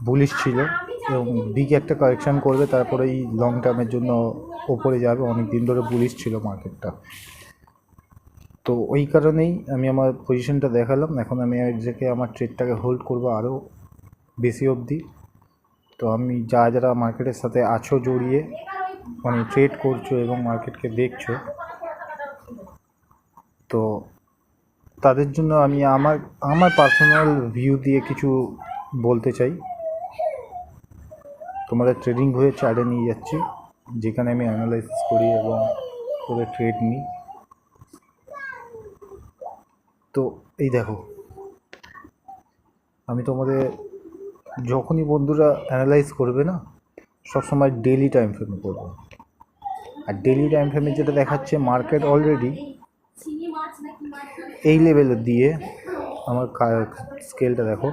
Bullish ছিল এবং big একটা কারেকশান করবে, তারপরে এই লং টার্মের জন্য ওপরে যাবে। অনেক দিন ধরে বুলিশ ছিল মার্কেটটা, তো ওই কারণেই আমি আমার পজিশনটা দেখালাম। এখন আমি এটাকে আমার ট্রেডটাকে হোল্ড করবো আরও বেশি অবধি। তো আমি যারা মার্কেটের সাথে আছো জড়িয়ে, মানে ট্রেড করছো এবং মার্কেটকে দেখছো, তো তাদের জন্য আমি আমার পার্সোনাল ভিউ দিয়ে কিছু বলতে চাই। তোমাদের ট্রেডিং হয়ে চার্টে নিয়ে যাচ্ছি, যেখানে আমি অ্যানালাইসিস করি এবং করে ট্রেড নিই। তো এই দেখো, আমি তোমাদের যখনই বন্ধুরা অ্যানালাইজ করবে না, সবসময় ডেলি টাইম ফ্রেমে করবো। আর ডেলি টাইম ফ্রেমে যেটা দেখাচ্ছে, মার্কেট অলরেডি এই লেভেলের দিয়ে, আমার স্কেলটা দেখো,